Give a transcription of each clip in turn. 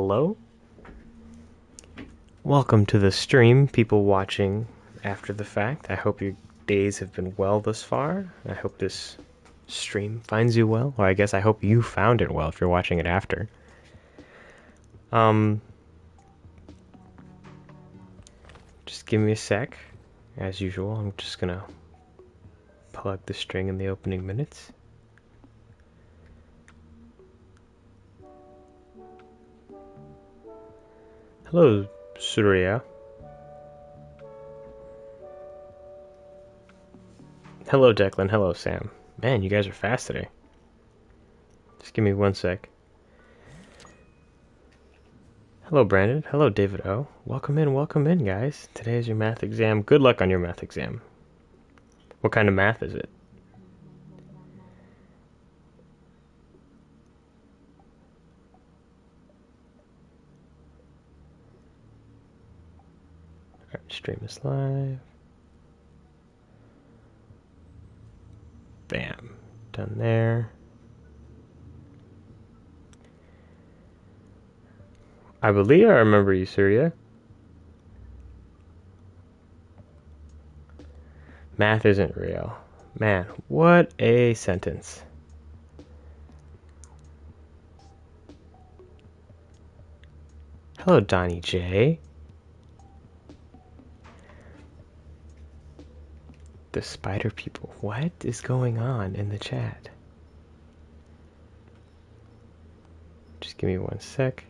hello. Welcome to the stream, people watching after the fact. I hope your days have been well thus far. I hope this stream finds you well. Or I guess I hope you found it well if you're watching it after. Just give me a sec. As usual, I'm just gonna plug the string in the opening minutes. Hello, Surya. Hello, Declan. Hello, Sam. Man, you guys are fast today. Just give me one sec. Hello, Brandon. Hello, David O. Welcome in, guys. Today is your math exam. Good luck on your math exam. What kind of math is it? Alright, stream is live. Bam. Done there. I believe I remember you, Surya. Math isn't real. Man, what a sentence. Hello, Donnie J. The spider people. What is going on in the chat? Just give me one sec.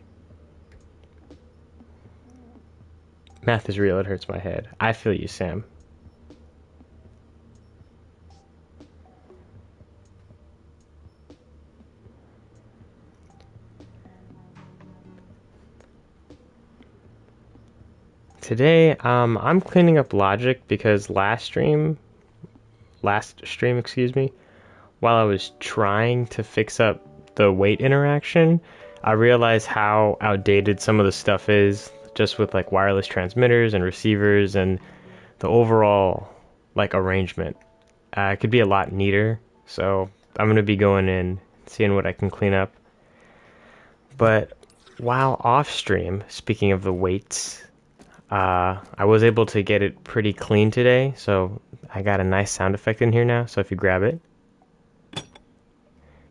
Math is real, it hurts my head. I feel you, Sam. Today, I'm cleaning up logic because last stream, excuse me, while I was trying to fix up the weight interaction, I realized how outdated some of the stuff is, just with like wireless transmitters and receivers and the overall like arrangement. It could be a lot neater, so I'm gonna be going in, seeing what I can clean up. But while off stream, speaking of the weights, I was able to get it pretty clean today, so I got a nice sound effect in here now. So if you grab it,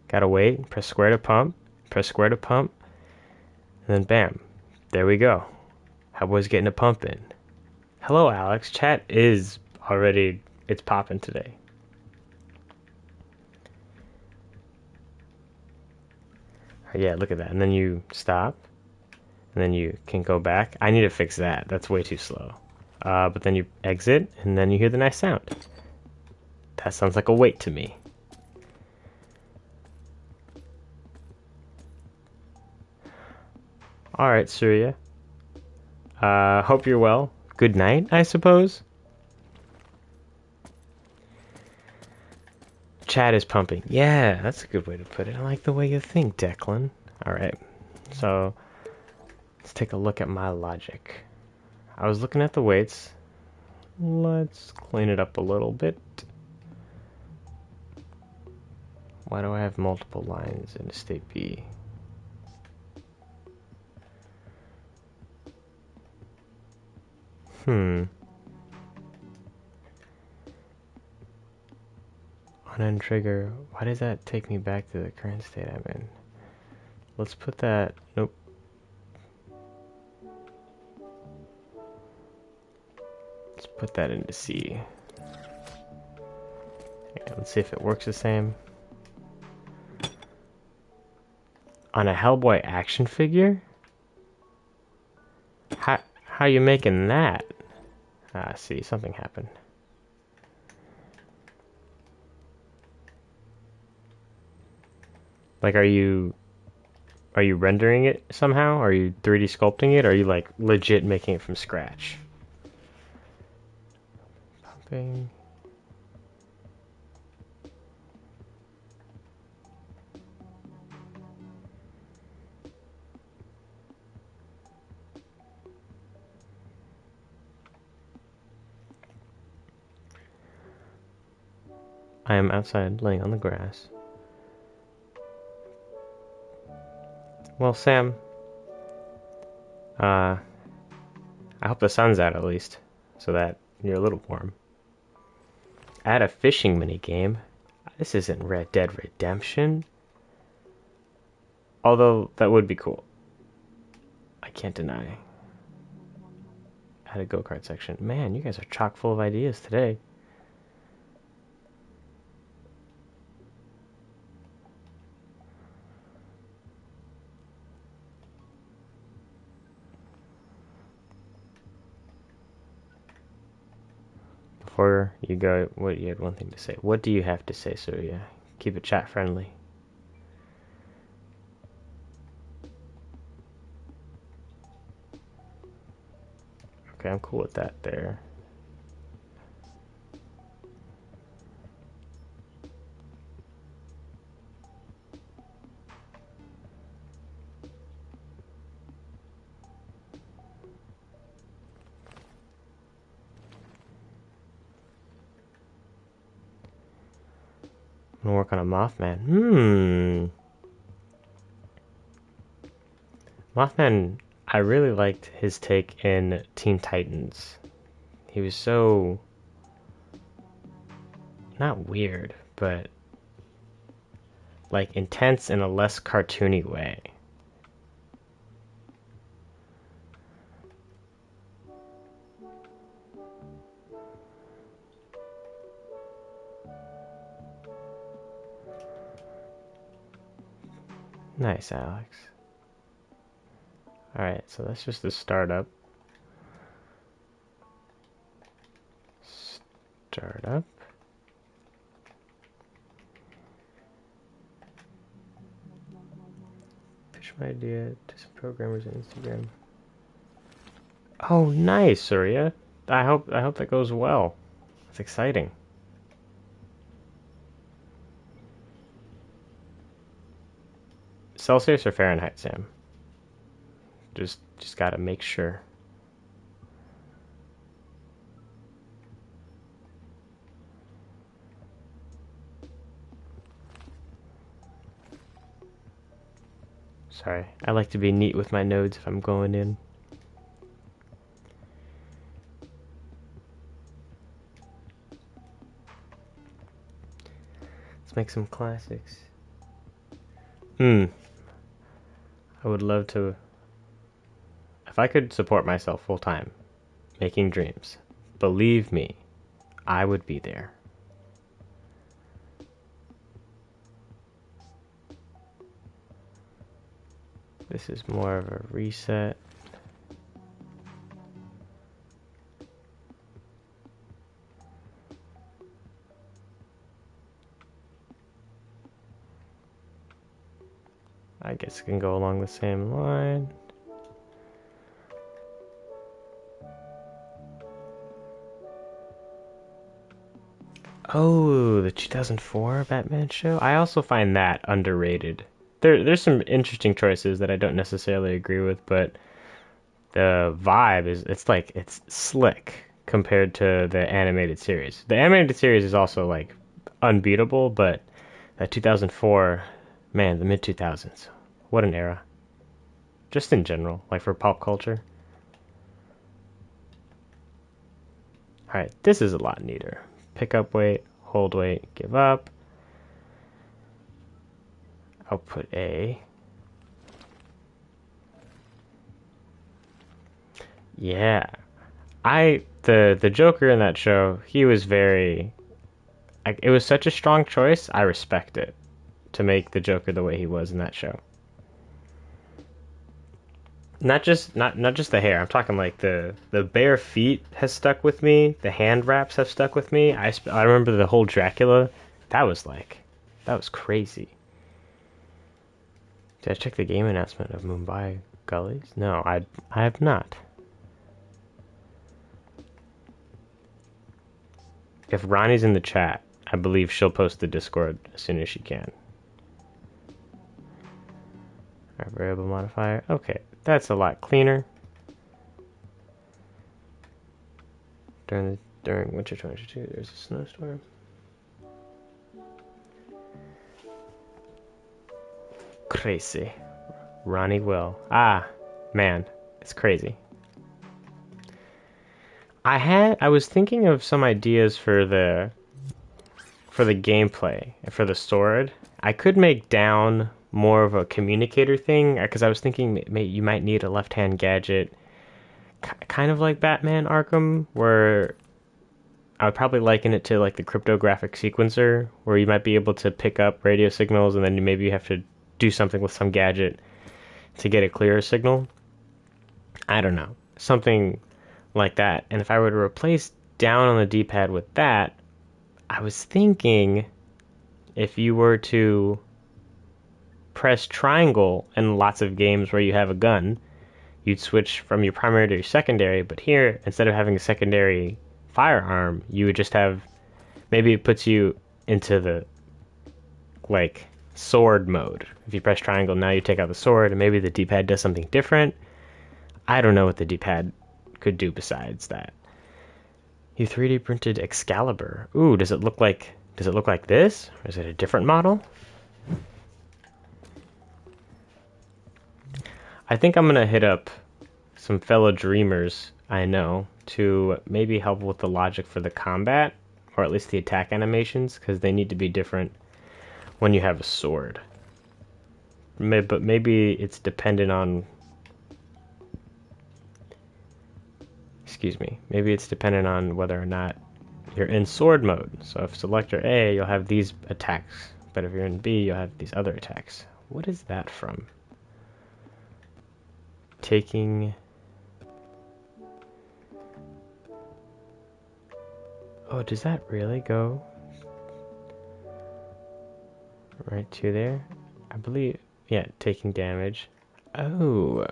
gotta wait, press square to pump, press square to pump, and then bam, there we go. Hellboy's getting a pump in. Hello, Alex. Chat is already, it's popping today. Yeah, look at that. And then you stop. And then you can go back. I need to fix that. That's way too slow. But then you exit, and then you hear the nice sound. That sounds like a weight to me. Alright, Surya. Hope you're well. Good night, I suppose. Chat is pumping. Yeah, that's a good way to put it. I like the way you think, Declan. Alright, so let's take a look at my logic. I was looking at the weights. Let's clean it up a little bit. Why do I have multiple lines in state B? On end trigger. Why does that take me back to the current state I'm in? Let's put that. Nope. Let's put that into C. Yeah, let's see if it works the same. On a Hellboy action figure? How you making that? See, something happened. Like, are you rendering it somehow? Are you 3D sculpting it? Or are you like legit making it from scratch? Pumping. I am outside laying on the grass. Well, Sam, Uh, I hope the sun's out at least, so that you're a little warm. Add a fishing mini game. This isn't Red Dead Redemption. Although that would be cool. I can't deny. Add a go-kart section. Man, you guys are chock full of ideas today. Before you go, what you had one thing to say. What do you have to say, Surya? Keep it chat friendly. Okay, I'm cool with that there. I'm gonna work on a Mothman. Mothman, I really liked his take in Teen Titans. He was so not weird, but like intense in a less cartoony way. Nice, Alex. Alright, so that's just the startup. Startup. Pitch my idea to some programmers on Instagram. Oh, nice, Surya. I hope that goes well. It's exciting. Celsius or Fahrenheit, Sam? Just gotta make sure. Sorry, I like to be neat with my nodes if I'm going in. Let's make some classics. I would love to. If I could support myself full time, making dreams, believe me, I would be there. This is more of a reset. I guess it can go along the same line. Oh, the 2004 Batman show? I also find that underrated. There's some interesting choices that I don't necessarily agree with, but the vibe is it's slick compared to the animated series. The animated series is also like unbeatable, but that 2004, man, the mid 2000s. What an era. Just in general, like for pop culture. Alright, this is a lot neater. Pick up weight, hold weight, give up. Output A. Yeah. The Joker in that show, he was very it was such a strong choice. I respect it to make the Joker the way he was in that show. Not just the hair. I'm talking like the bare feet has stuck with me. The hand wraps have stuck with me. I remember the whole Dracula. That was crazy. Did I check the game announcement of Mumbai Gullies? No, I have not. If Ronnie's in the chat, I believe she'll post the Discord as soon as she can. Our variable modifier. Okay, that's a lot cleaner. During winter 2022, there's a snowstorm. Crazy. Ronnie will. Ah, man. It's crazy. I was thinking of some ideas for the gameplay and for the sword. I could make down more of a communicator thing because I was thinking you might need a left-hand gadget, kind of like Batman Arkham, where I would probably liken it to like the cryptographic sequencer, where you might be able to pick up radio signals and then maybe you have to do something with some gadget to get a clearer signal. I don't know. Something like that. And if I were to replace down on the D-pad with that, I was thinking if you were to press triangle in lots of games where you have a gun, you'd switch from your primary to your secondary, but here, instead of having a secondary firearm, you would just have, maybe it puts you into the, like, sword mode. If you press triangle, now you take out the sword, and maybe the D-pad does something different. I don't know what the D-pad could do besides that. You 3D printed Excalibur. Ooh, does it look like this? Or is it a different model? I think I'm gonna hit up some fellow dreamers I know to maybe help with the logic for the combat, or at least the attack animations, because they need to be different when you have a sword. But maybe it's dependent on... Excuse me. Maybe it's dependent on whether or not you're in sword mode. So if selector A, you'll have these attacks. But if you're in B, you'll have these other attacks. What is that from? Taking... Oh, does that really go right to there? I believe... Yeah, taking damage. Oh.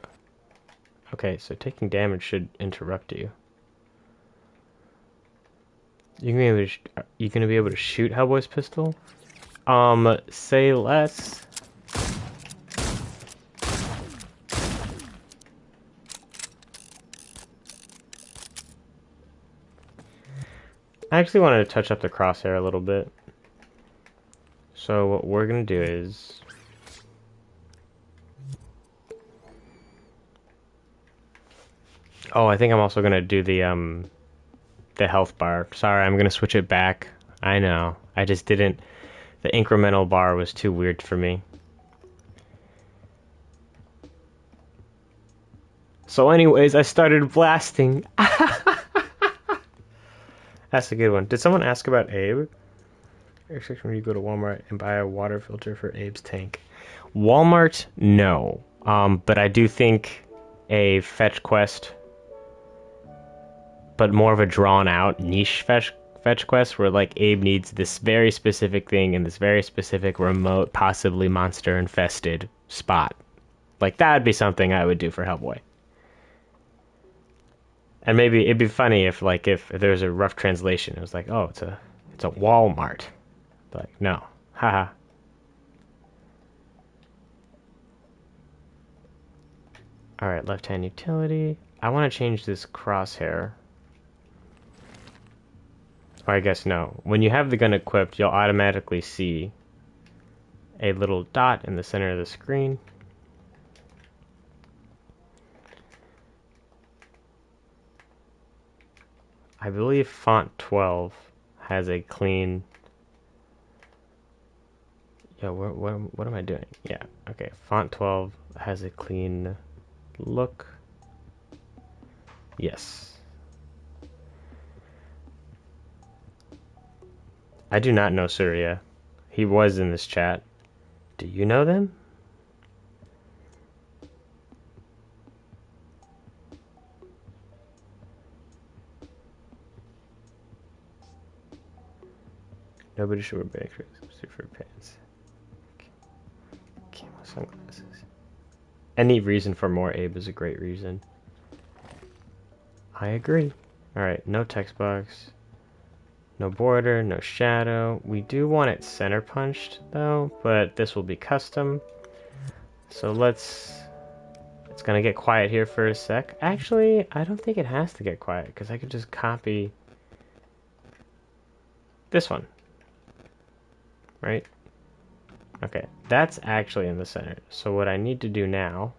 Okay, so taking damage should interrupt you. You gonna be able to shoot Hellboy's pistol? Say less. I actually wanted to touch up the crosshair a little bit. So what we're gonna do is... Oh, I think I'm also gonna do the health bar. Sorry, I'm gonna switch it back. I know. I just didn't... The incremental bar was too weird for me. So anyways, I started blasting. That's a good one. Did someone ask about Abe? When you go to Walmart and buy a water filter for Abe's tank. Walmart, no. But I do think a fetch quest, but more of a drawn out niche fetch quest where like Abe needs this very specific thing in this very specific remote, possibly monster infested spot. Like that'd be something I would do for Hellboy. And maybe it'd be funny if there was a rough translation. It was like, oh, it's a Walmart. But like, no. Haha. Alright, left-hand utility. I want to change this crosshair. Or I guess no. When you have the gun equipped, you'll automatically see a little dot in the center of the screen. I believe font 12 has a clean... Yeah, what am I doing? Yeah, okay. Font 12 has a clean look. Yes. I do not know Surya. He was in this chat. Do you know them? Nobody should wear big super pants. Camo sunglasses. Any reason for more Abe is a great reason. I agree. Alright, no text box. No border, no shadow. We do want it center punched though, but this will be custom. So it's gonna get quiet here for a sec. Actually, I don't think it has to get quiet because I could just copy this one. Right? Okay, that's actually in the center. So what I need to do now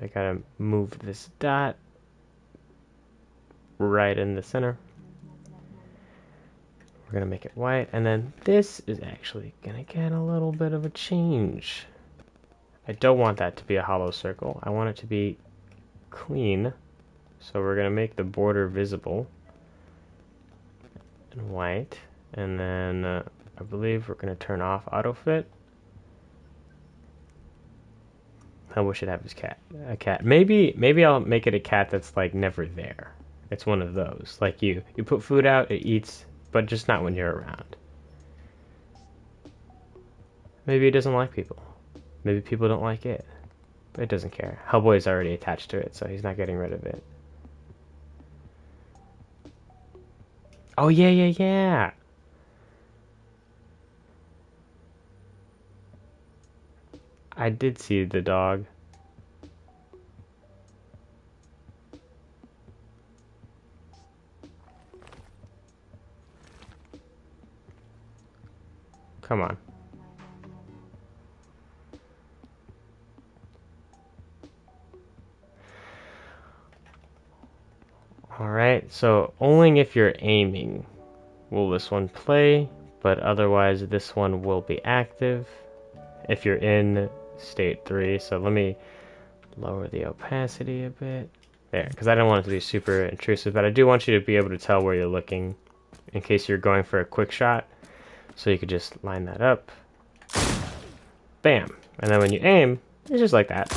I gotta move this dot right in the center. We're gonna make it white, and then this is actually gonna get a little bit of a change. I don't want that to be a hollow circle. I want it to be clean. So we're gonna make the border visible and white, and then I believe we're gonna turn off autofit. I wish I'd have a cat. Maybe I'll make it a cat that's like never there. It's one of those. Like you put food out, it eats, but just not when you're around. Maybe it doesn't like people. Maybe people don't like it. But it doesn't care. Hellboy's already attached to it, so he's not getting rid of it. Oh, yeah. I did see the dog. Come on. Alright, so only if you're aiming will this one play, but otherwise this one will be active if you're in state 3. So let me lower the opacity a bit. There, because I don't want it to be super intrusive, but I do want you to be able to tell where you're looking in case you're going for a quick shot. So you could just line that up. Bam! And then when you aim, it's just like that.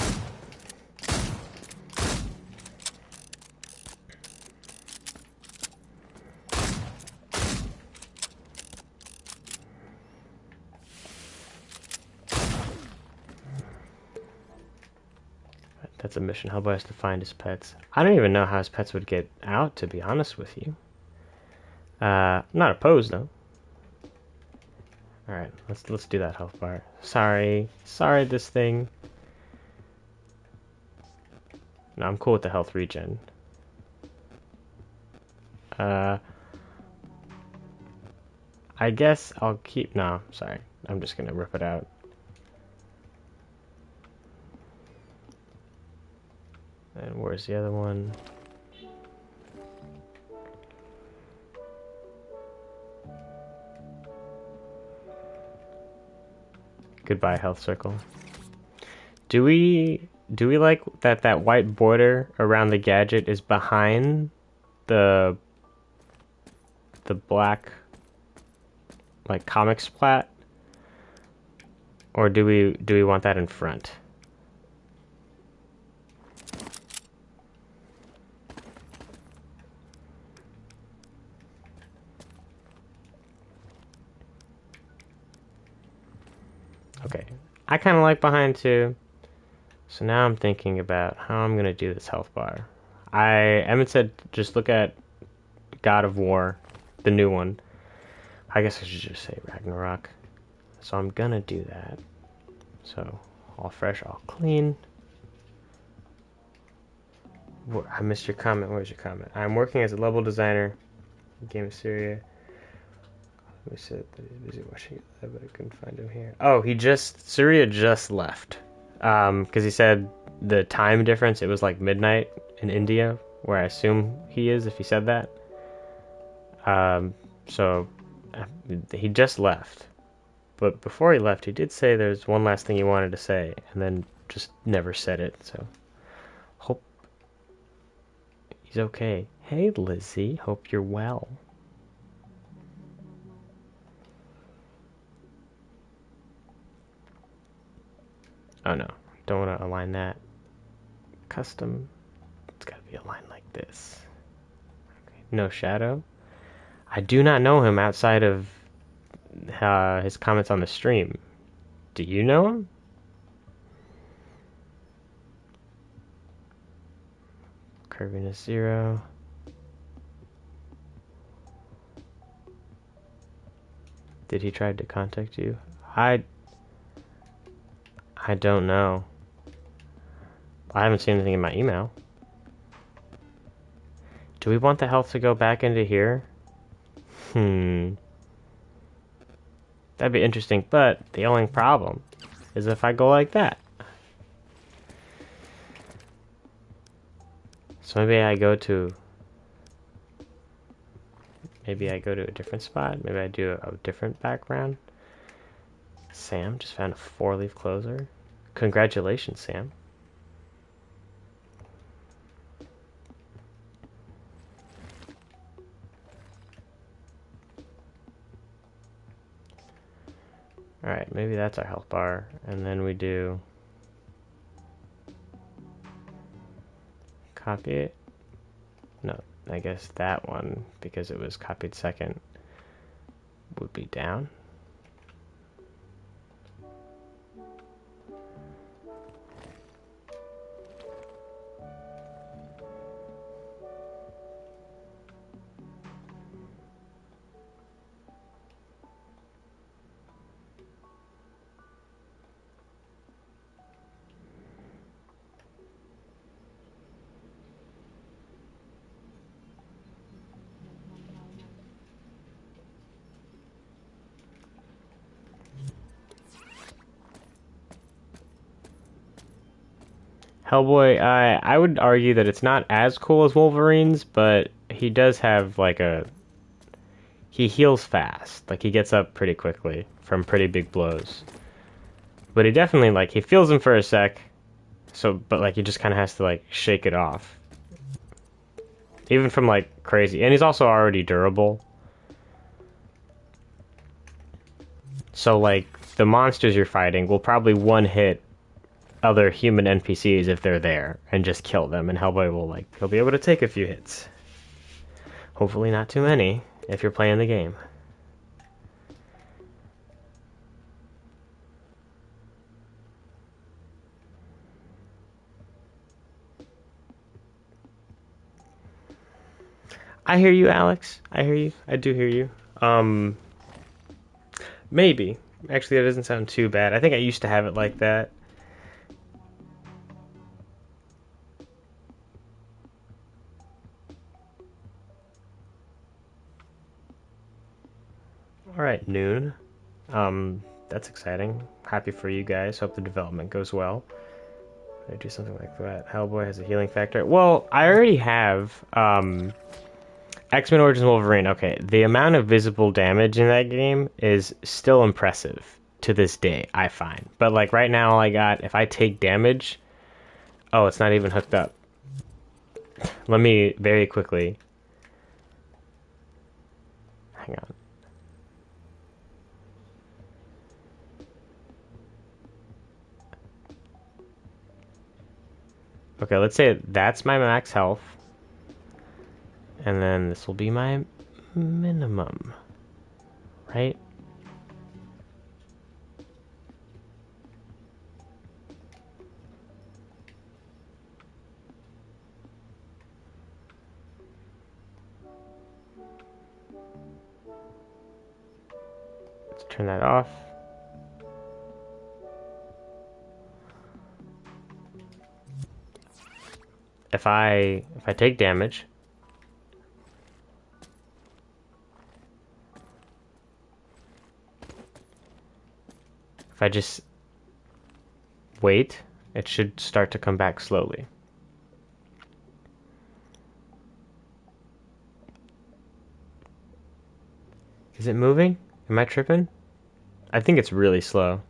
That's a mission. Hellboy has to find his pets. I don't even know how his pets would get out, to be honest with you. Not opposed though. Alright, let's do that health bar. Sorry this thing. No, I'm cool with the health regen. I guess I'll keep, no, sorry. I'm just gonna rip it out. And where's the other one? Goodbye, health circle. Do we like that white border around the gadget is behind the black like comic splat? Or do we want that in front? Okay, I kind of like behind too. So now I'm thinking about how I'm going to do this health bar. Emmett said just look at God of War, the new one. I guess I should just say Ragnarok. So I'm going to do that. So all fresh, all clean. I missed your comment. Where's your comment? I'm working as a level designer in Game of Syria. We said that he's busy watching it, but I couldn't find him here. Oh, Surya just left. Because he said the time difference, it was like midnight in India, where I assume he is, if he said that. So he just left. But before he left, he did say there's one last thing he wanted to say, and then just never said it, so hope he's okay. Hey, Lizzie, hope you're well. Oh no, don't want to align that. Custom, it's got to be aligned like this. Okay. No shadow. I do not know him outside of his comments on the stream. Do you know him? Curviness 0. Did he try to contact you? I don't know. I haven't seen anything in my email. Do we want the health to go back into here? That'd be interesting, but the only problem is if I go like that. So maybe I go to a different spot. Maybe I do a different background. Sam just found a 4-leaf closer. Congratulations, Sam. Alright, maybe that's our health bar. And then we do copy it. No, I guess that one, because it was copied second, would be down. Hellboy, I would argue that it's not as cool as Wolverine's, but he does have like he heals fast. Like he gets up pretty quickly from pretty big blows. But he definitely like he feels them for a sec. So but like he just kind of has to like shake it off. Even from like crazy. And he's also already durable. So like the monsters you're fighting will probably one hit other human NPCs if they're there and just kill them, and Hellboy will like he'll be able to take a few hits. Hopefully not too many if you're playing the game. I hear you, Alex. I hear you. I do hear you. Maybe. Actually, that doesn't sound too bad. I think I used to have it like that. Alright, noon. That's exciting. Happy for you guys. Hope the development goes well. I do something like that. Hellboy has a healing factor. Well, I already have X-Men Origins Wolverine. Okay, the amount of visible damage in that game is still impressive to this day, I find. But like right now, all I got, if I take damage, oh, it's not even hooked up. Let me very quickly. Hang on. Okay, let's say that's my max health. And then this will be my minimum. Right? Let's turn that off. If I take damage, if I just wait, it should start to come back slowly. Is it moving? Am I tripping? I think it's really slow.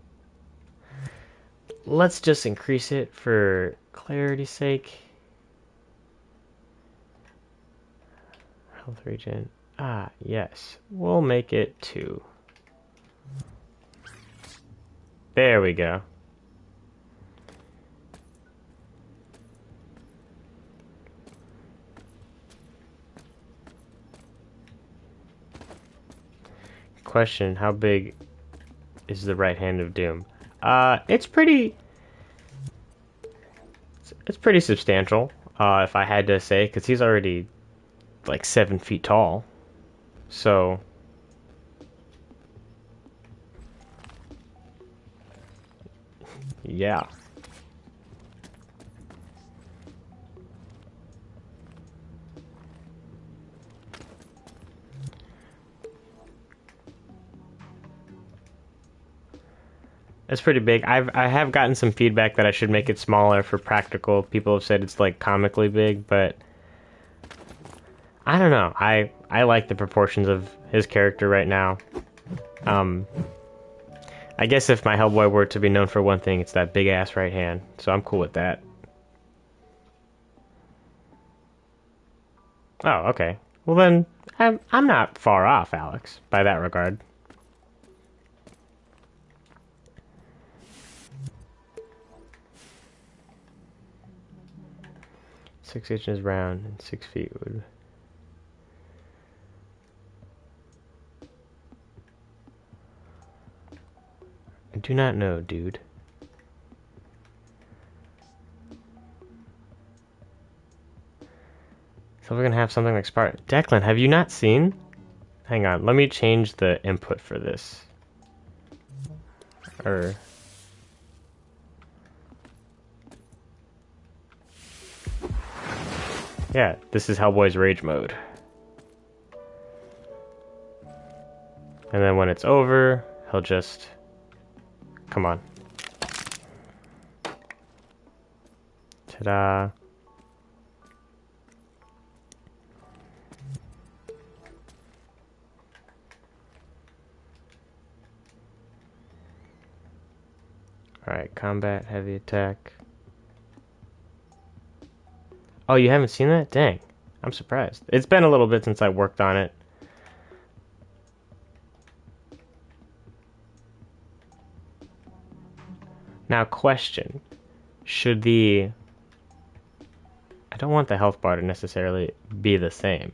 Let's just increase it for clarity's sake. Health regen. Ah, yes. We'll make it 2. There we go. Question, how big is the right hand of Doom? It's pretty substantial, if I had to say, because he's already like 7 feet tall. So yeah. It's pretty big. I have gotten some feedback that I should make it smaller for practical. People have said it's like comically big, but I don't know. I like the proportions of his character right now. Um, I guess if my Hellboy were to be known for one thing, it's that big ass right hand. So I'm cool with that. Oh, okay. Well then, I'm not far off, Alex, by that regard. Six inches round and 6 feet would. I do not know, dude. So we're gonna have something like Spark. Declan, have you not seen? Hang on, let me change the input for this. Or yeah, this is Hellboy's rage mode. And then when it's over, he'll just come on. Ta-da. Alright, combat, heavy attack. Oh, you haven't seen that? Dang. I'm surprised. It's been a little bit since I worked on it. Now, question. Should the... I don't want the health bar to necessarily be the same.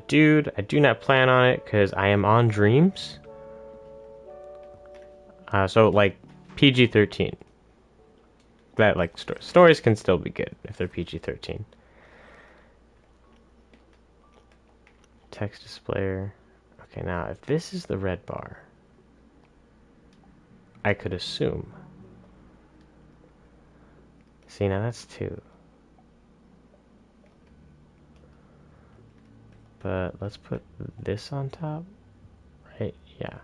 Dude, I do not plan on it because I am on Dreams. So, like, PG-13. That, like, stories can still be good if they're PG-13. Text displayer. Okay, now, if this is the red bar, I could assume. See, now that's 2. But let's put this on top. Right? Yeah.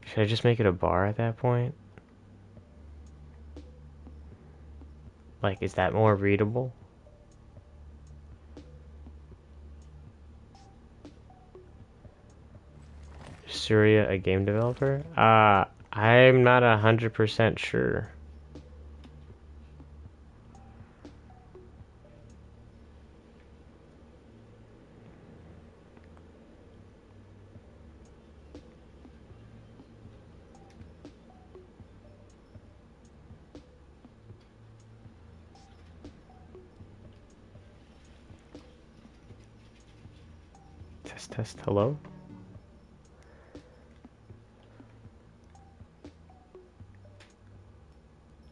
Should I just make it a bar at that point? Like, is that more readable? Surya a game developer? I'm not 100% sure. Test, hello?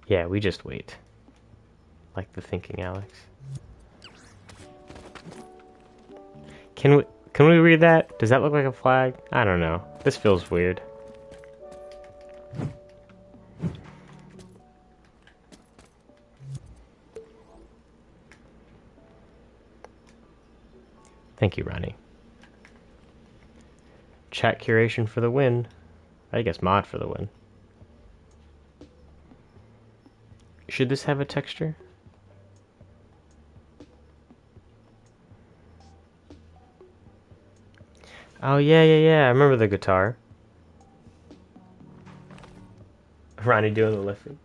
Yeah, we just wait. Like the thinking Alex. Can we read that? Does that look like a flag? I don't know. This feels weird. Thank you, Ronnie. Chat curation for the win. I guess mod for the win. Should this have a texture? Oh, yeah. I remember the guitar. Ronnie doing the lifting.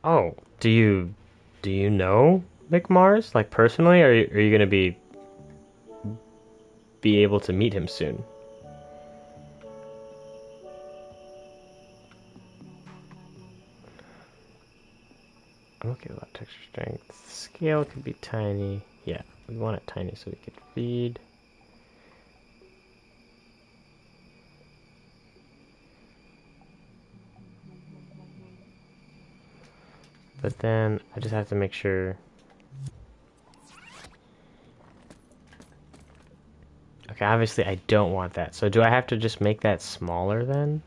Oh, do you know Mick Mars? Like, personally? Are you gonna be able to meet him soon? I'm okay with that texture strength. Scale could be tiny. Yeah, we want it tiny so we could feed. But then I just have to make sure. Okay, obviously I don't want that. So do I have to just make that smaller then?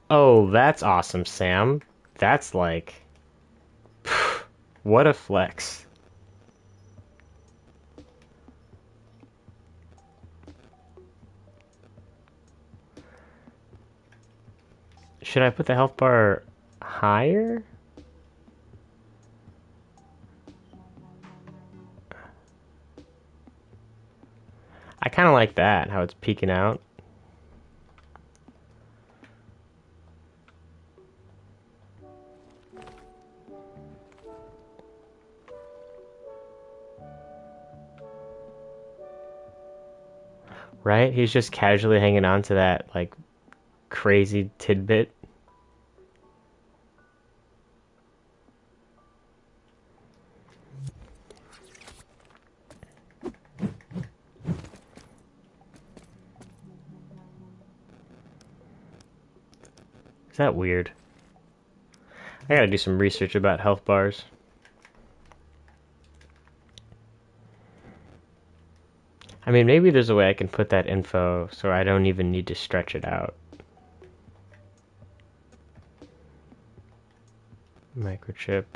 Oh, that's awesome, Sam. That's like, what a flex. Should I put the health bar higher? I kind of like that, how it's peeking out. Right? He's just casually hanging on to that, like, crazy tidbit. Is that weird? I gotta do some research about health bars. I mean, maybe there's a way I can put that info so I don't even need to stretch it out. Microchip.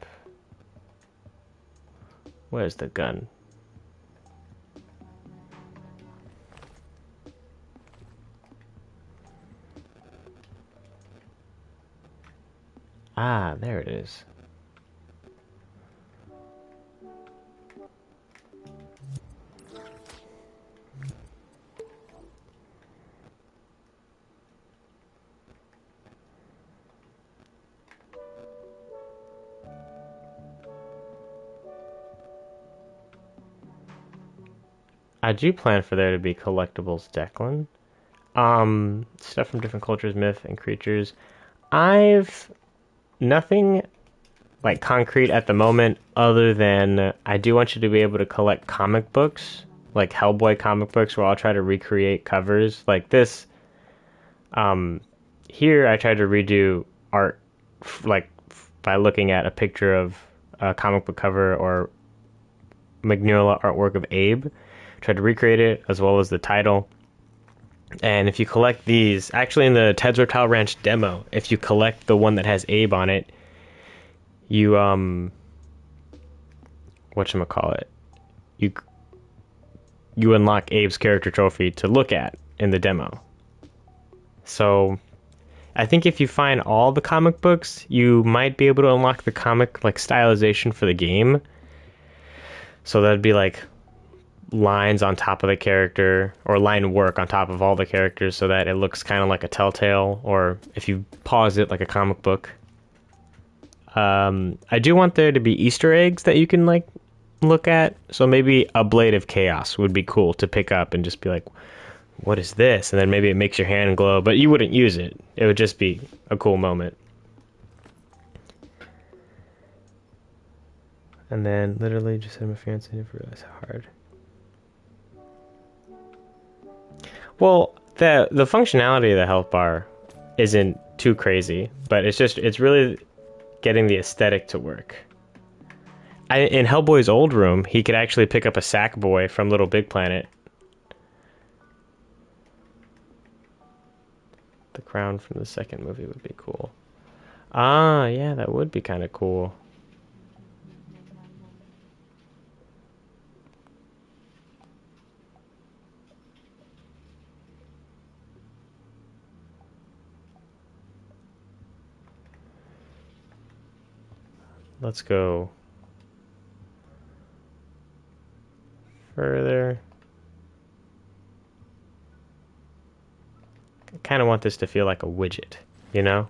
Where's the gun? Ah, there it is. I do plan for there to be collectibles, Declan. Stuff from different cultures, myth, and creatures. I've nothing like concrete at the moment other than I do want you to be able to collect comic books, like Hellboy comic books where I'll try to recreate covers like this. Here I tried to redo art like by looking at a picture of a comic book cover or Magnolia artwork of Abe. Tried to recreate it as well as the title. And if you collect these, actually in the Ted's Reptile Ranch demo, if you collect the one that has Abe on it, you whatchamacallit, you unlock Abe's character trophy to look at in the demo. So I think if you find all the comic books, you might be able to unlock the comic like stylization for the game. So that'd be like lines on top of the character or line work on top of all the characters so that it looks kind of like a Telltale, or if you pause it, like a comic book. I do want there to be Easter eggs that you can like look at. So maybe a Blade of Chaos would be cool to pick up and just be like, what is this? And then maybe it makes your hand glow, but you wouldn't use it. It would just be a cool moment. And then literally just had my fiance and realize how hard. Well, the functionality of the health bar isn't too crazy, but it's really getting the aesthetic to work. In Hellboy's old room, he could actually pick up a sack boy from Little Big Planet. The crown from the second movie would be cool. Ah, yeah, that would be kind of cool. Let's go further. I kind of want this to feel like a widget, you know?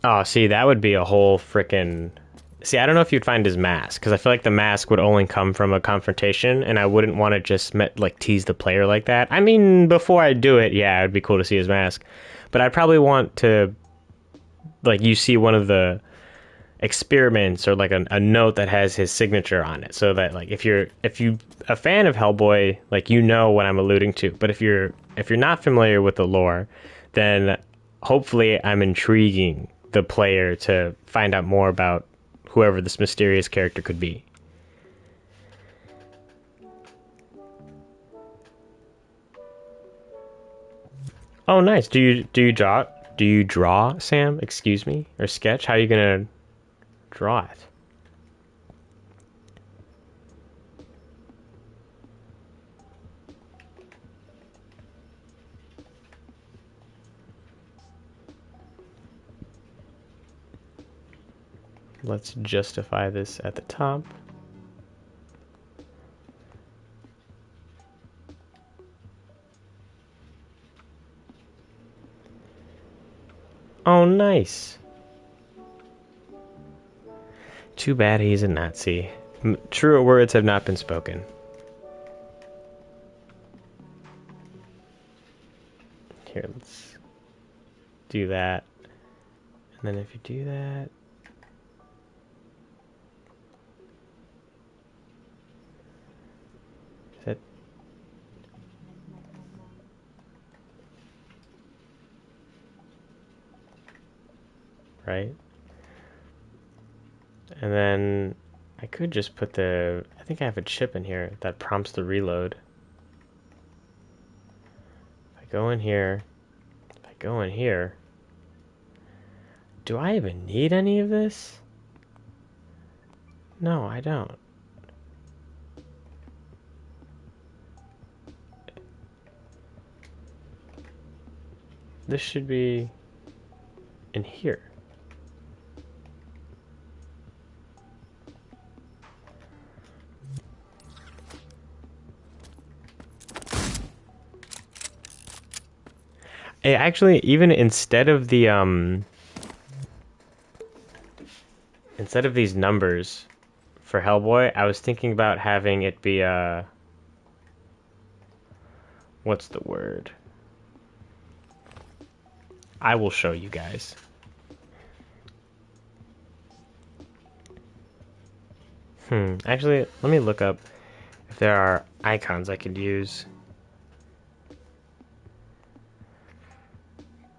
Oh, see, that would be a whole frickin'... See, I don't know if you'd find his mask, because I feel like the mask would only come from a confrontation, and I wouldn't want to just, like, tease the player like that. I mean, before I do it, yeah, it'd be cool to see his mask. But I'd probably want to, like, you see one of the experiments or like a note that has his signature on it, so that like if you a fan of Hellboy, like you know what I'm alluding to. But if you're not familiar with the lore, then hopefully I'm intriguing the player to find out more about whoever this mysterious character could be. Oh, nice. Do you draw, Sam? Excuse me, or sketch? How are you gonna draw it? Let's justify this at the top. Oh, nice. Too bad he's a Nazi. Truer words have not been spoken. Here, let's do that. And then if you do that... Is that... Right? And then I could just put the... I think I have a chip in here that prompts the reload. If I go in here... If I go in here... Do I even need any of this? No, I don't. This should be in here. Actually, even instead of the instead of these numbers for Hellboy, I was thinking about having it be what's the word? I will show you guys. Actually, let me look up if there are icons I could use.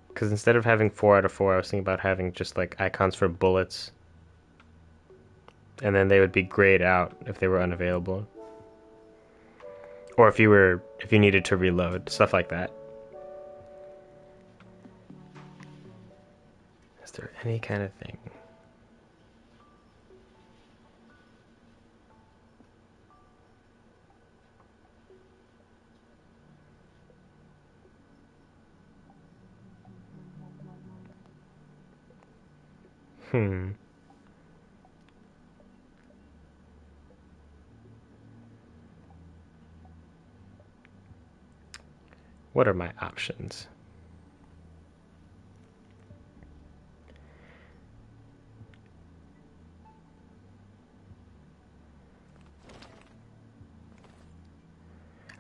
Because instead of having 4 out of 4, I was thinking about having just like icons for bullets. And then they would be grayed out if they were unavailable. Or if you needed to reload, stuff like that. Is there any kind of thing? What are my options?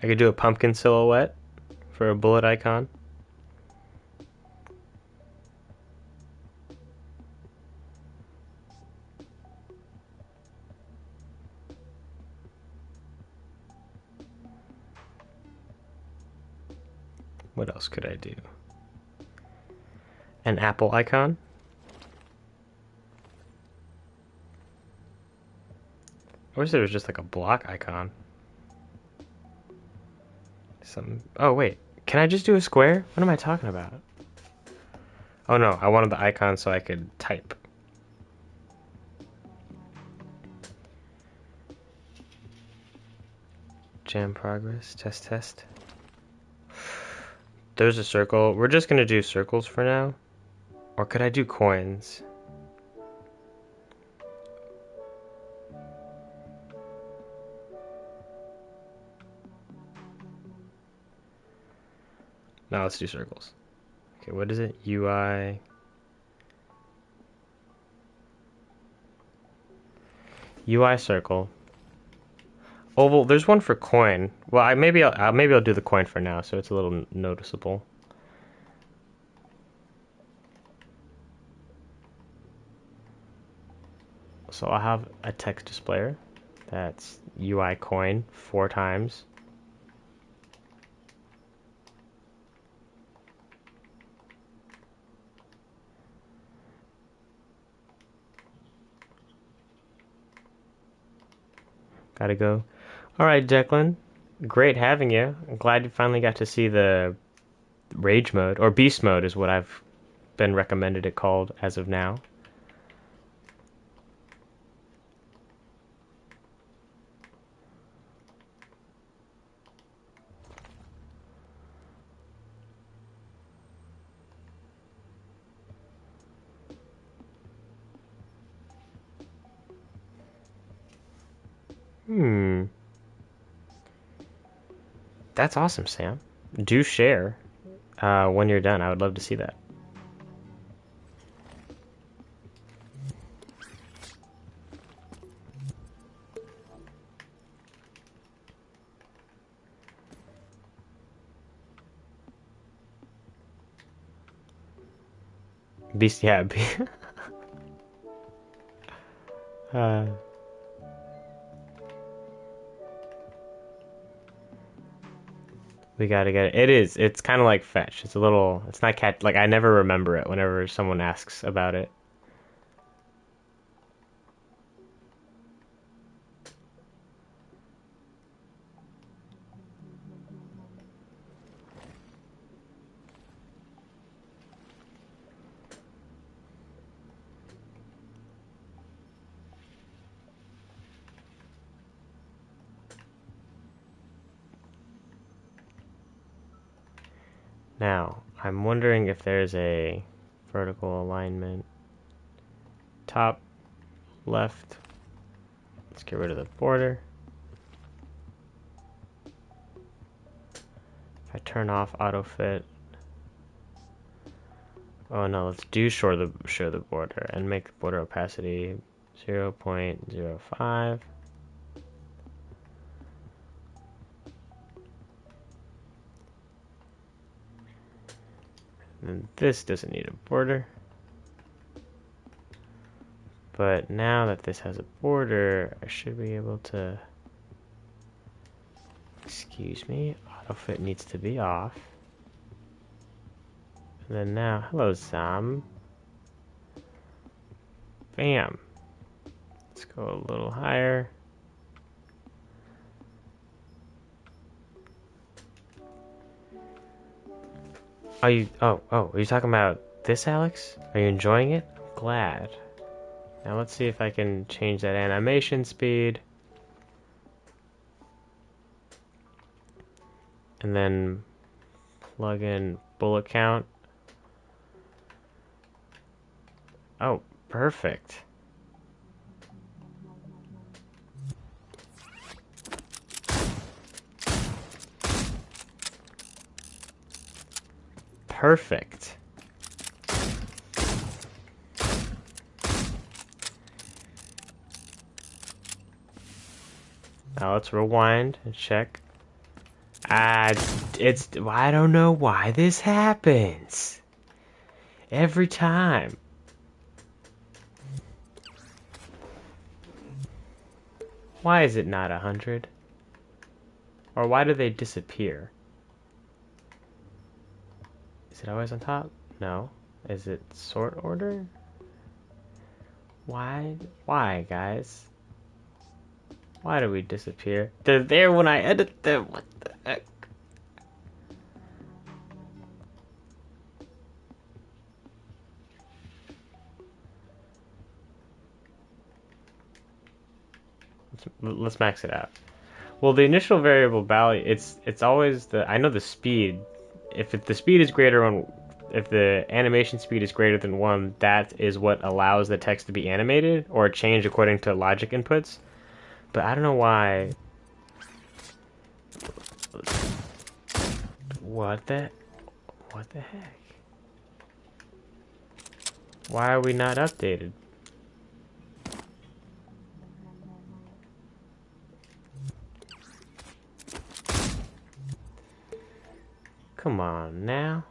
I could do a pumpkin silhouette for a bullet icon. What else could I do? An apple icon. I wish there was just like a block icon. Oh wait, can I just do a square? What am I talking about? Oh no, I wanted the icon so I could type. Jam progress, test. There's a circle. We're just gonna do circles for now. Or could I do coins? Now let's do circles. Okay, what is it? UI. UI circle. Oval. There's one for coin. Well, maybe I'll do the coin for now, so it's a little noticeable. So I'll have a text displayer. That's UI coin 4 times. Gotta go. Alright, Declan. Great having you. I'm glad you finally got to see the Rage mode, or Beast mode is what I've been recommended it called as of now. Hmm. That's awesome, Sam. Do share when you're done. I would love to see that. Beast, yeah. uh, we gotta get it. It is. It's kind of like fetch. It's a little. It's not cat. Like I never remember it whenever someone asks about it. Now, I'm wondering if there's a vertical alignment. Top, left. Let's get rid of the border. If I turn off auto fit. Oh no, let's do show the border and make the border opacity 0.05. And this doesn't need a border. But now that this has a border, I should be able to... Excuse me, autofit needs to be off. And then now, hello Sam. Bam. Let's go a little higher. Are you are you talking about this, Alex? Are you enjoying it? I'm glad. Now let's see if I can change that animation speed. And then plug in bullet count. Oh, perfect. Perfect. Now let's rewind and check. It's I don't know why this happens. Every time. Why is it not 100? Or why do they disappear? Is it always on top? No. Is it sort order? Why? Why, guys? Why do we disappear? They're there when I edit them. What the heck? Let's max it out. Well, the initial variable value, it's always I know the speed. If the speed is greater on, if the animation speed is greater than 1, that is what allows the text to be animated or change according to logic inputs. But I don't know why. What the heck? Why are we not updated? Come on now.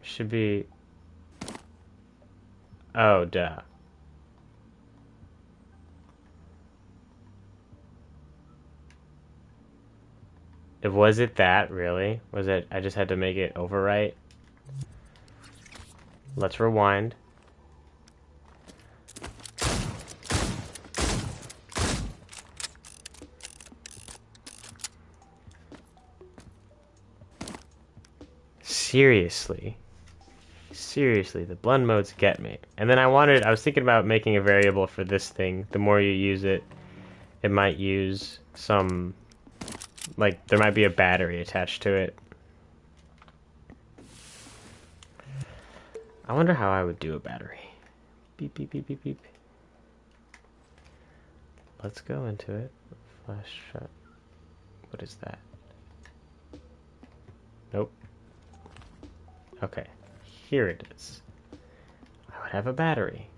Should be Oh, duh. Was it that, really? Was it, I just had to make it overwrite? Let's rewind. Seriously. Seriously, the blend modes get me. And then I was thinking about making a variable for this thing. The more you use it, it might use some, like, there might be a battery attached to it. I wonder how I would do a battery. Beep, beep, beep, beep, beep. Let's go into it. Flash shot. What is that? Nope. Okay. Here it is. I would have a battery.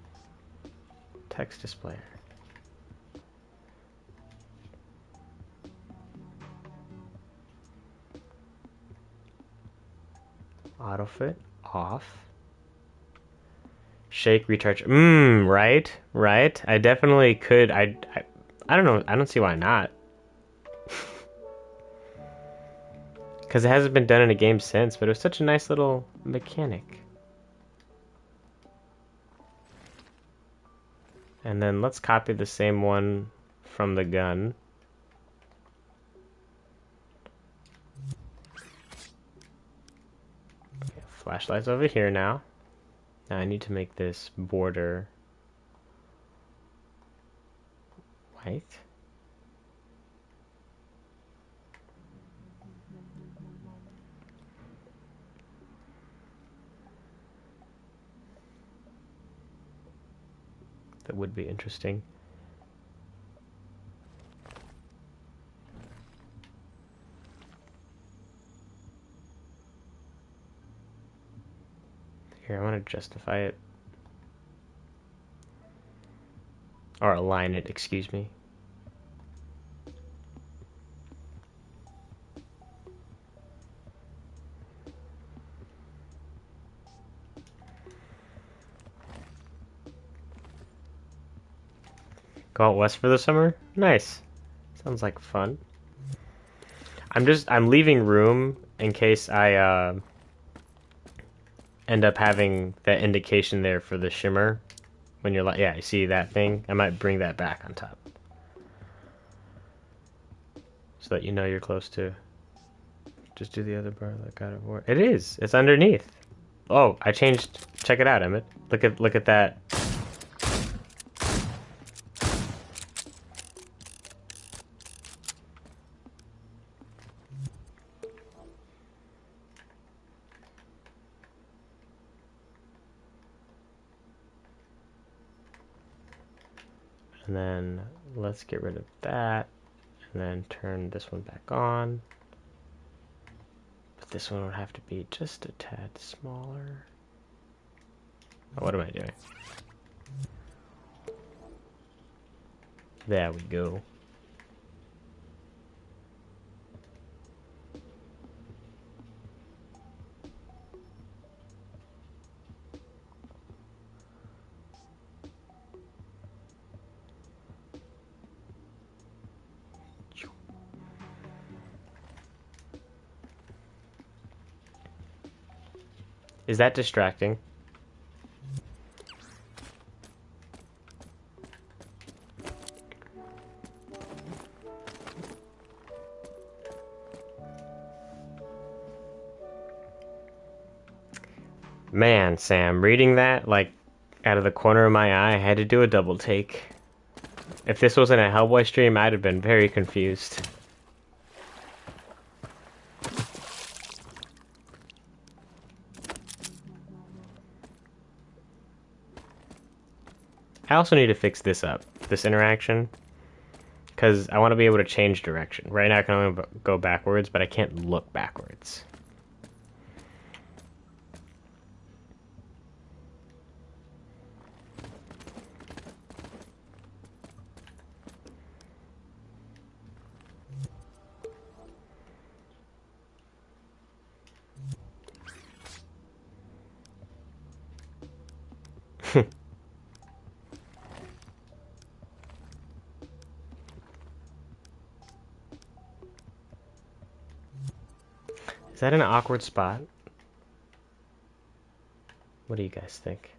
Text displayer. Autofit off. Shake, recharge. Right, right. I definitely could. I don't know. I don't see why not. Because it hasn't been done in a game since, but it was such a nice little mechanic. And then let's copy the same one from the gun. Okay, flashlight's over here now. Now I need to make this border white. That would be interesting. Here, I want to justify it. Or align it, excuse me. Go out west for the summer? Nice. Sounds like fun. I'm leaving room in case I end up having that indication there for the shimmer. When you're like, yeah, you see that thing? I might bring that back on top. So that you know you're close to. Just do the other bar that got it more. It is. It's underneath. Oh, I changed. Check it out, Emmett. Look at that. And then let's get rid of that. And then turn this one back on. But this one would have to be just a tad smaller. Oh, what am I doing? There we go. Is that distracting? Man, Sam, reading that, like, out of the corner of my eye, I had to do a double take. If this wasn't a Hellboy stream, I'd have been very confused. I also need to fix this up, this interaction, because I want to be able to change direction. Right now I can only go backwards, but I can't look backwards. Is that an awkward spot? What do you guys think?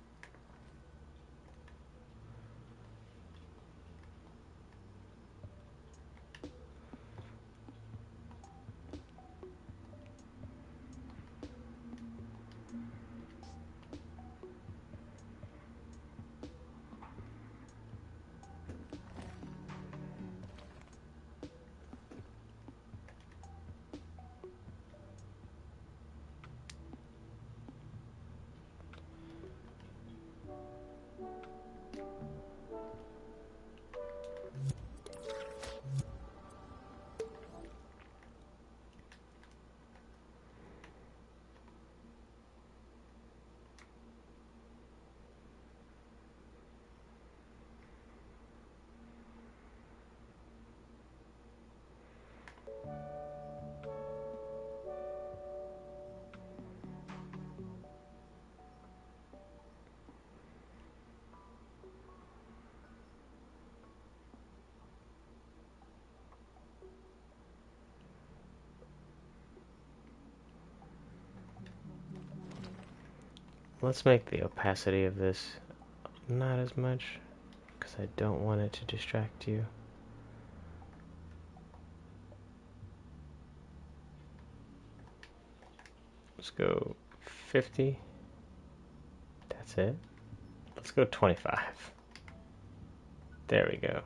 Let's make the opacity of this not as much, because I don't want it to distract you. Let's go 50. That's it. Let's go 25. There we go.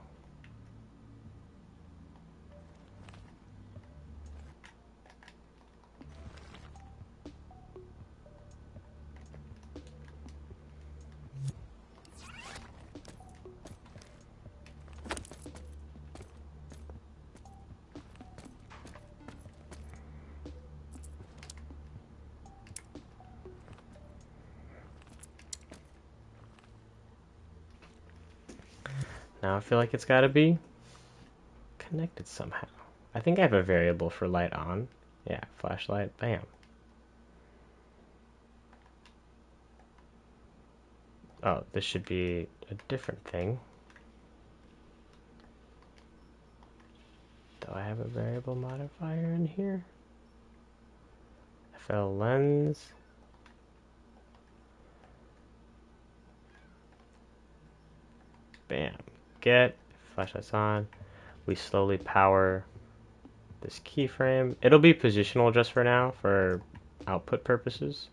Now I feel like it's gotta be connected somehow. I think I have a variable for light on. Yeah, flashlight, bam. Oh, this should be a different thing. Do I have a variable modifier in here? FL lens. Bam. Get. Flashlight's on. We slowly power this keyframe. It'll be positional just for now for output purposes.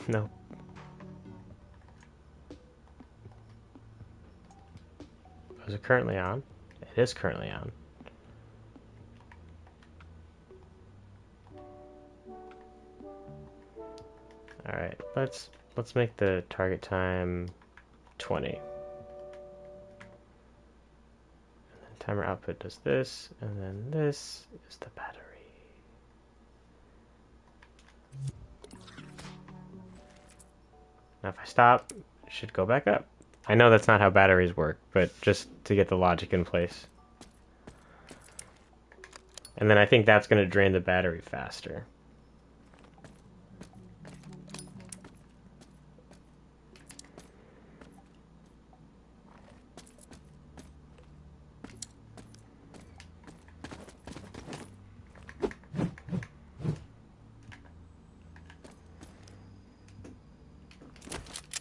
No. Is it currently on? It is currently on. All right, let's make the target time 20. And then timer output does this, and then this is the battery. Now if I stop, it should go back up. I know that's not how batteries work, but just to get the logic in place. And then I think that's going to drain the battery faster.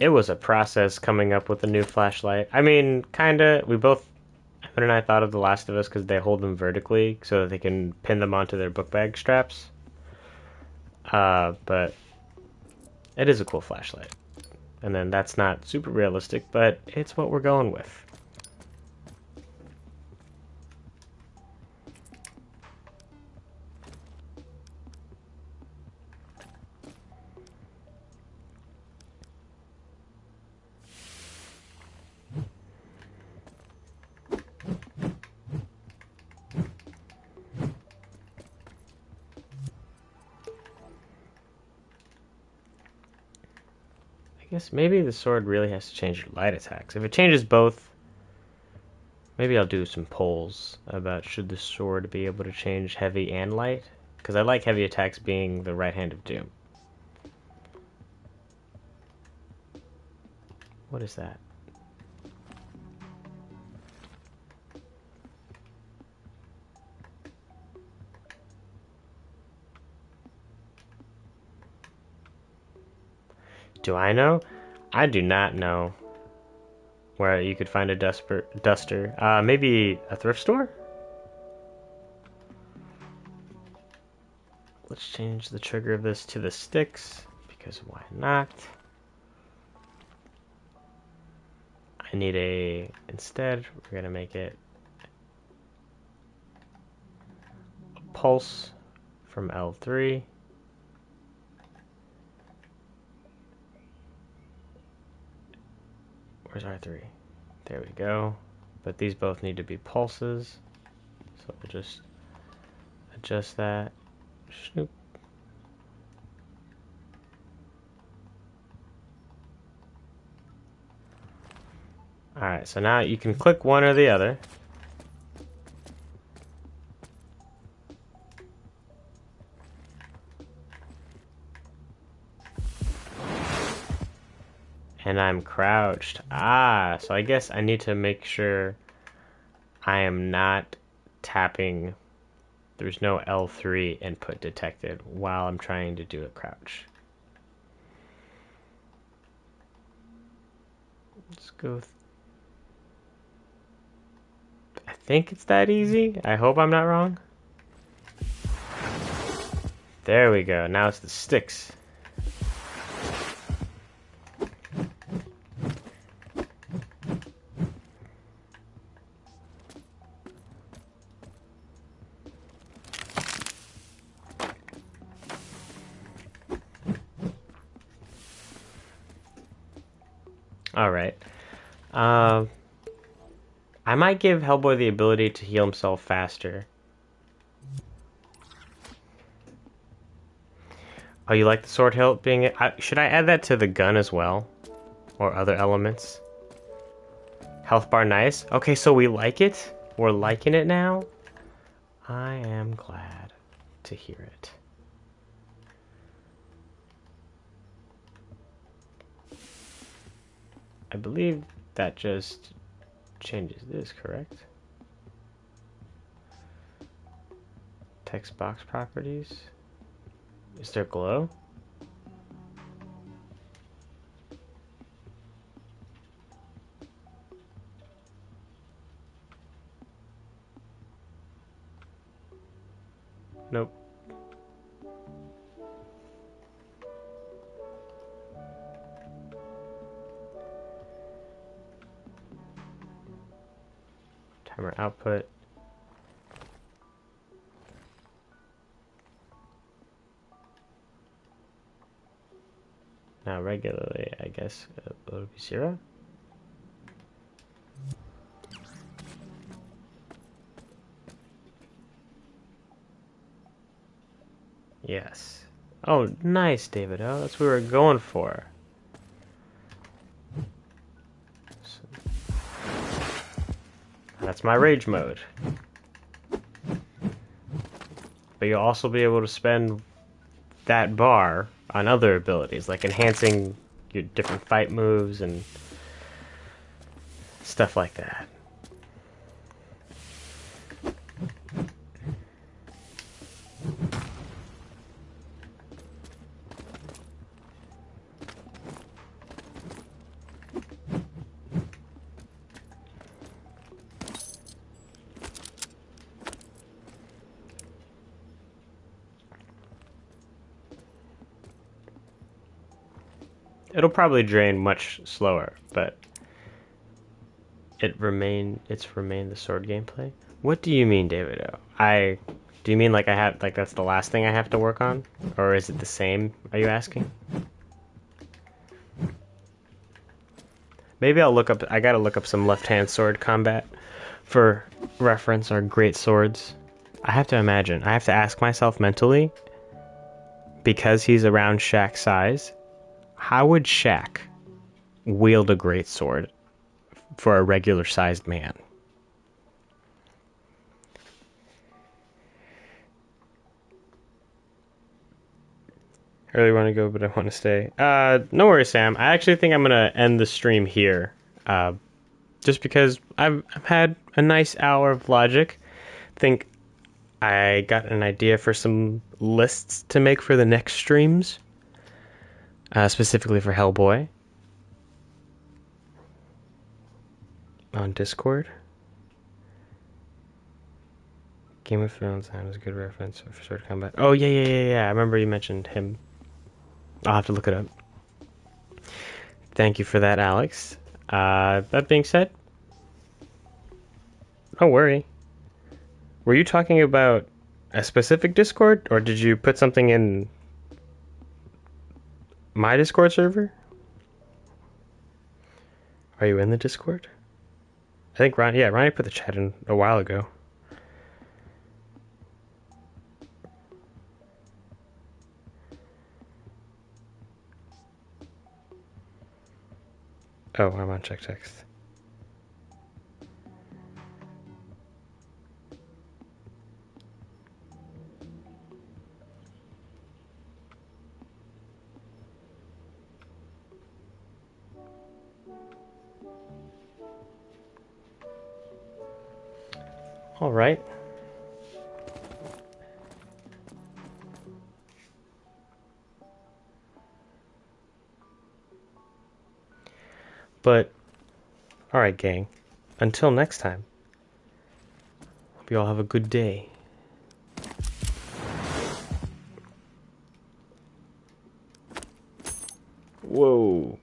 It was a process coming up with a new flashlight. I mean, kinda, Evan and I thought of The Last of Us because they hold them vertically so that they can pin them onto their book bag straps. But it is a cool flashlight. And then that's not super realistic, but it's what we're going with. I guess maybe the sword really has to change light attacks. If it changes both, maybe I'll do some polls about should the sword be able to change heavy and light? Because I like heavy attacks being the right hand of doom. What is that? Do I know? I do not know where you could find a duster. Maybe a thrift store? Let's change the trigger of this to the sticks, because why not? I need instead, we're gonna make it a pulse from L3. Where's R3? There we go. But these both need to be pulses. So we'll just adjust that. Snoop. Alright, so now you can click one or the other. And I'm crouched. So I guess I need to make sure I am not tapping. There's no L3 input detected while I'm trying to do a crouch. Let's go. I think it's that easy. I hope I'm not wrong. There we go. Now it's the sticks. Alright. I might give Hellboy the ability to heal himself faster. Oh, you like the sword hilt being... should I add that to the gun as well? Or other elements? Health bar nice? Okay, so we like it? We're liking it now? I am glad to hear it. I believe that just changes this, correct? Text box properties. Is there glow? Nope. Timer output. Now regularly, I guess it'll be 0. Yes. Oh, nice, David. Oh, that's what we were going for. So, that's my rage mode. But you'll also be able to spend that bar on other abilities, like enhancing your different fight moves and stuff like that. It'll probably drain much slower, but it's remained the sword gameplay. What do you mean, David? Do you mean like that's the last thing I have to work on, or is it the same? Are you asking? Maybe I'll look up. I gotta look up some left-hand sword combat for reference, or great swords. I have to imagine. I have to ask myself mentally, because he's around Shaq's size, how would Shaq wield a great sword for a regular-sized man? I really want to go, but I want to stay. No worries, Sam. I actually think I'm gonna end the stream here, just because I've had a nice hour of logic. Think I got an idea for some lists to make for the next streams. specifically for Hellboy on Discord. Game of Thrones sound is a good reference for Sword Combat. Oh, yeah. I remember you mentioned him. I'll have to look it up. Thank you for that, Alex. That being said, don't worry. Were you talking about a specific Discord, or did you put something in my Discord server? Are you in the Discord? I think Ronnie put the chat in a while ago. Oh, I'm on check text. All right. But, all right, gang. Until next time. Hope you all have a good day. Whoa.